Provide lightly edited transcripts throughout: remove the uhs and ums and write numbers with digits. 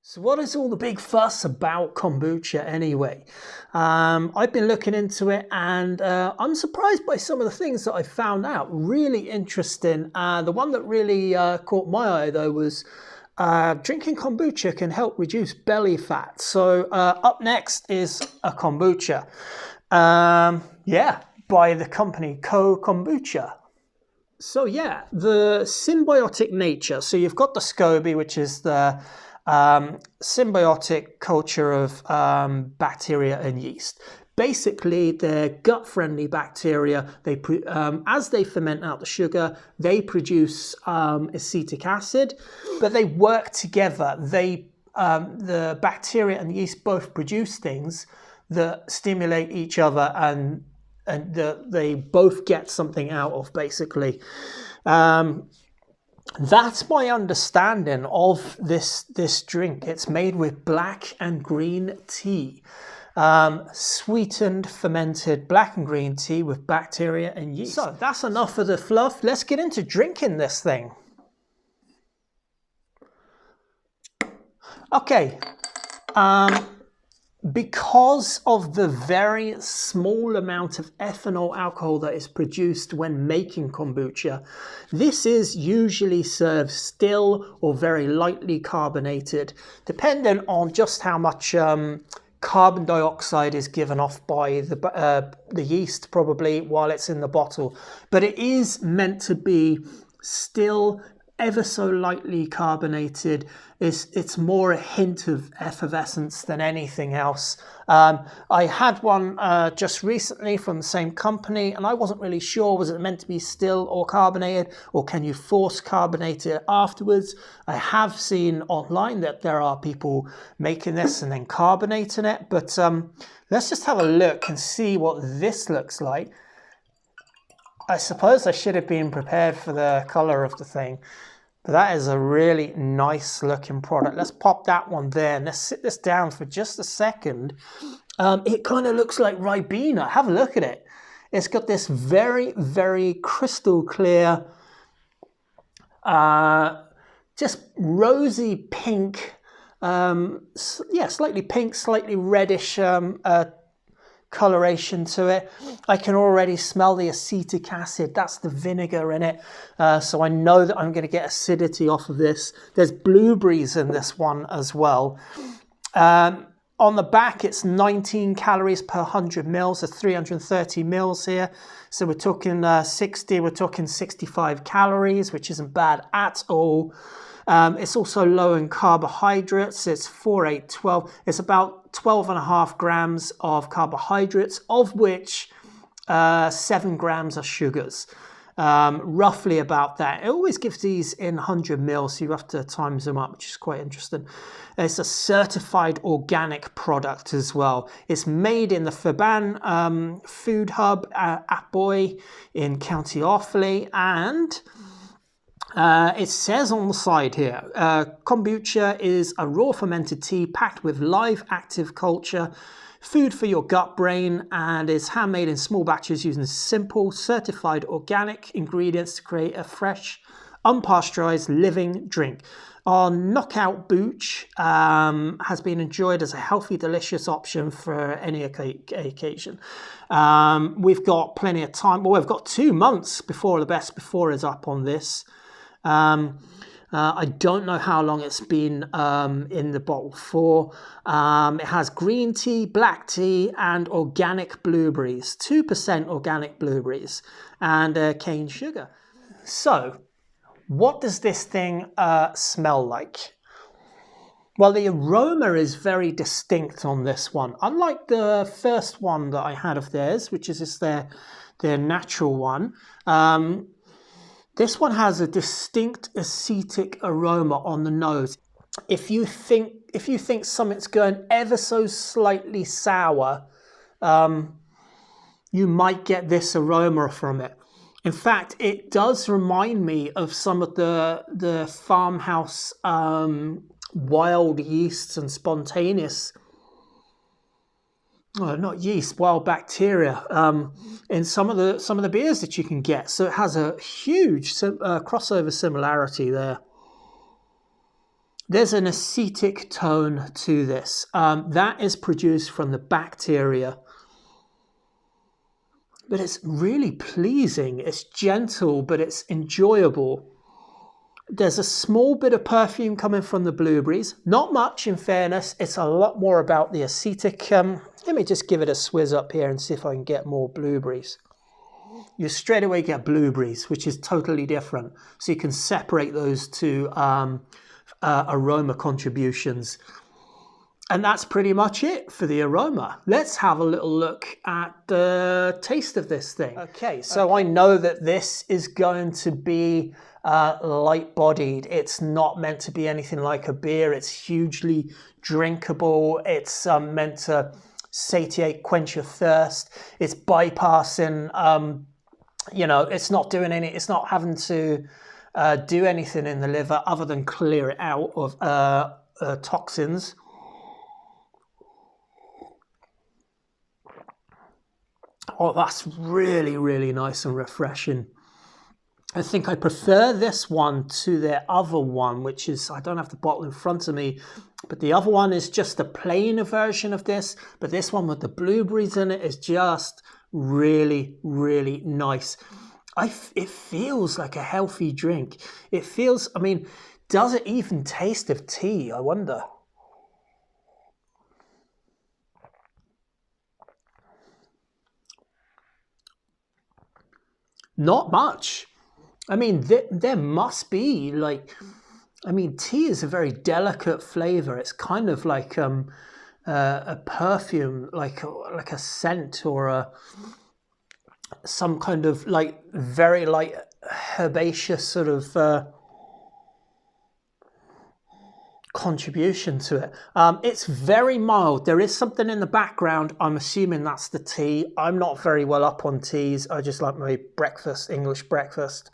So what is all the big fuss about kombucha anyway? I've been looking into it and I'm surprised by some of the things that I found out. Really interesting. The one that really caught my eye though was drinking kombucha can help reduce belly fat. So up next is a kombucha. Yeah, by the company Ko Kombucha. So yeah, the symbiotic nature. So you've got the SCOBY, which is the symbiotic culture of bacteria and yeast. Basically, they're gut-friendly bacteria. They as they ferment out the sugar, they produce acetic acid, but they work together. The bacteria and yeast both produce things that stimulate each other and they both get something out of, basically. That's my understanding of this drink. It's made with black and green tea. Sweetened, fermented black and green tea with bacteria and yeast. So that's enough of the fluff. Let's get into drinking this thing. Okay. Because of the very small amount of ethanol alcohol that is produced when making kombucha, this is usually served still or very lightly carbonated, depending on just how much carbon dioxide is given off by the yeast, probably, while it's in the bottle. But it is meant to be still ever so lightly carbonated. It's more a hint of effervescence than anything else. I had one just recently from the same company and I wasn't really sure, was it meant to be still or carbonated, or can you force carbonate it afterwards? I have seen online that there are people making this and then carbonating it, but let's just have a look and see what this looks like. I suppose I should have been prepared for the colour of the thing. But that is a really nice looking product. Let's pop that one there and let's sit this down for just a second. It kind of looks like Ribena. Have a look at it. It's got this very, very crystal clear, just rosy pink, yeah, slightly pink, slightly reddish coloration to it. I can already smell the acetic acid. That's the vinegar in it. So I know that I'm going to get acidity off of this. There's blueberries in this one as well. On the back, it's 19 calories per 100 mils. There's 330 mils here. So we're talking 65 calories, which isn't bad at all. It's also low in carbohydrates. It's 4, 8, 12. It's about 12.5 grams of carbohydrates, of which 7 grams are sugars. Roughly about that. It always gives these in 100 mils, so you have to times them up, which is quite interesting. It's a certified organic product as well. It's made in the Faban Food Hub at Boy in County Offaly, and it says on the side here, kombucha is a raw fermented tea packed with live active culture, food for your gut brain, and is handmade in small batches using simple certified organic ingredients to create a fresh, unpasteurized living drink. Our knockout booch has been enjoyed as a healthy, delicious option for any occasion. We've got plenty of time. Well, we've got 2 months before the best before is up on this. I don't know how long it's been in the bottle for. It has green tea, black tea, and organic blueberries. 2% organic blueberries and cane sugar. So, what does this thing smell like? Well, the aroma is very distinct on this one. Unlike the first one that I had of theirs, which is just their natural one. This one has a distinct acetic aroma on the nose. If you think something's going ever so slightly sour, you might get this aroma from it. In fact, it does remind me of some of the farmhouse wild yeasts and spontaneous, not yeast, wild bacteria in some of the beers that you can get. So it has a huge crossover similarity there. There's an acetic tone to this. That is produced from the bacteria. But it's really pleasing. It's gentle, but it's enjoyable. There's a small bit of perfume coming from the blueberries. Not much, in fairness. It's a lot more about the acetic. Let me just give it a swizz up here and see if I can get more blueberries. You straight away get blueberries, which is totally different. So you can separate those two aroma contributions. And that's pretty much it for the aroma. Let's have a little look at the taste of this thing. Okay, so I know that this is going to be light-bodied. It's not meant to be anything like a beer. It's hugely drinkable. It's meant to satiate, quench your thirst. It's bypassing, you know, it's not doing any, it's not having to do anything in the liver other than clear it out of toxins. Oh, that's really, really nice and refreshing. I think I prefer this one to their other one, which is, I don't have the bottle in front of me, but the other one is just a plainer version of this. But this one with the blueberries in it is just really, really nice. It feels like a healthy drink. It feels, I mean, does it even taste of tea? I wonder. Not much. I mean, there must be like, I mean, tea is a very delicate flavor. It's kind of like a perfume, like a scent or some kind of like very light herbaceous sort of contribution to it. It's very mild. There is something in the background. I'm assuming that's the tea. I'm not very well up on teas. I just like my breakfast, English breakfast.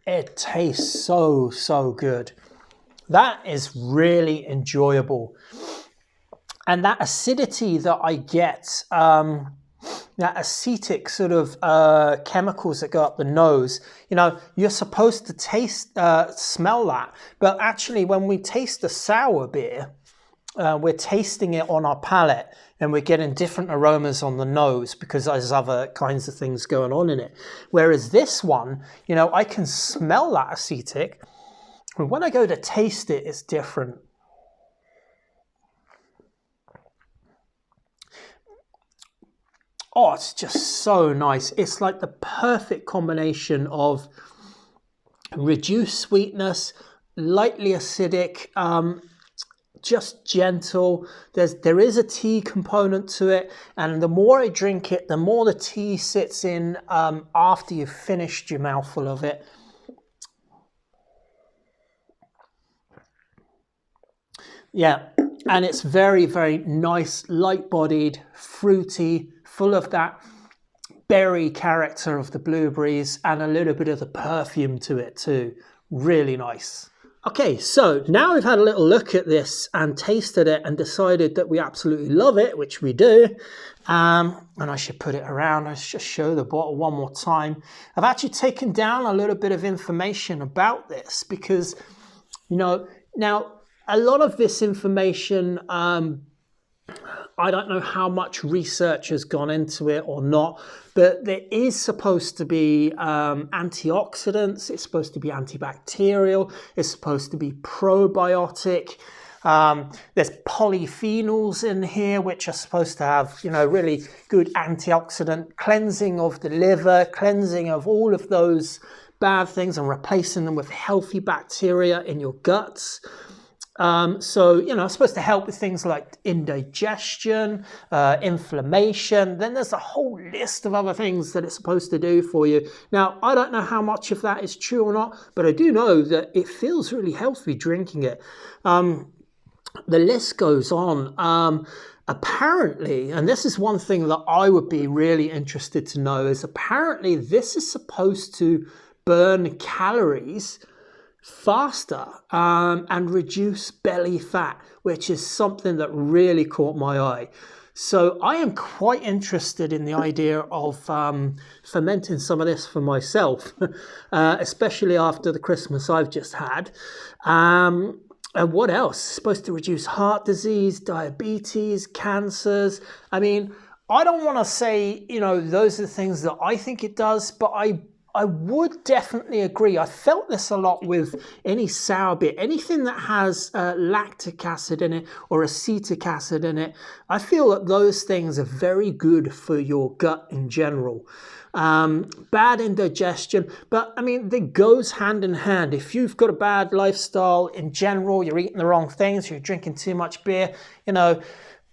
It tastes so, so good. That is really enjoyable. And that acidity that I get, that acetic sort of chemicals that go up the nose, you know, you're supposed to smell that. But actually, when we taste the sour beer, we're tasting it on our palate and we're getting different aromas on the nose because there's other kinds of things going on in it. Whereas this one, you know, I can smell that acetic. And when I go to taste it, it's different. Oh, it's just so nice. It's like the perfect combination of reduced sweetness, lightly acidic, just gentle. There is a tea component to it, and the more I drink it, the more the tea sits in after you've finished your mouthful of it. Yeah, and it's very, very nice, light-bodied, fruity, full of that berry character of the blueberries and a little bit of the perfume to it too. Really nice. Okay, so now we've had a little look at this and tasted it and decided that we absolutely love it, which we do. And I should put it around. Let's just show the bottle one more time. I've actually taken down a little bit of information about this because, you know, now a lot of this information, I don't know how much research has gone into it or not, but there is supposed to be antioxidants, it's supposed to be antibacterial, it's supposed to be probiotic. There's polyphenols in here, which are supposed to have, you know, really good antioxidant cleansing of the liver, cleansing of all of those bad things and replacing them with healthy bacteria in your guts. So, you know, it's supposed to help with things like indigestion, inflammation. Then there's a whole list of other things that it's supposed to do for you. Now, I don't know how much of that is true or not, but I do know that it feels really healthy drinking it. The list goes on. Apparently, and this is one thing that I would be really interested to know, is apparently this is supposed to burn calories faster and reduce belly fat, which is something that really caught my eye. So I am quite interested in the idea of fermenting some of this for myself, especially after the Christmas I've just had. And what else? It's supposed to reduce heart disease, diabetes, cancers. I mean, I don't want to say, you know, those are the things that I think it does, but I would definitely agree. I felt this a lot with any sour beer, anything that has lactic acid in it or acetic acid in it. I feel that those things are very good for your gut in general. Bad indigestion, but I mean, it goes hand in hand. If you've got a bad lifestyle in general, you're eating the wrong things, you're drinking too much beer, you know,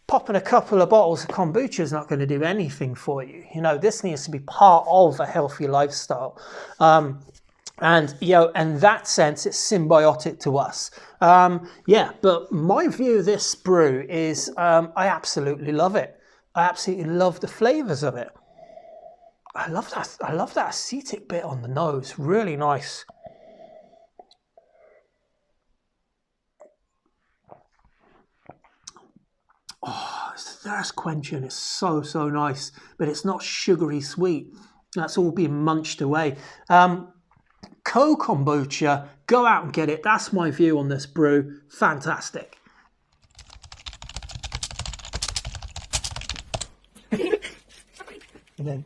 popping a couple of bottles of kombucha is not going to do anything for you. You know, this needs to be part of a healthy lifestyle. And, you know, in that sense, it's symbiotic to us. Yeah, but my view of this brew is I absolutely love it. I absolutely love the flavours of it. I love that acetic bit on the nose. Really nice. Oh, it's thirst quenching. It's so nice, but it's not sugary sweet. That's all being munched away. Ko Kombucha, go out and get it. That's my view on this brew. Fantastic. And then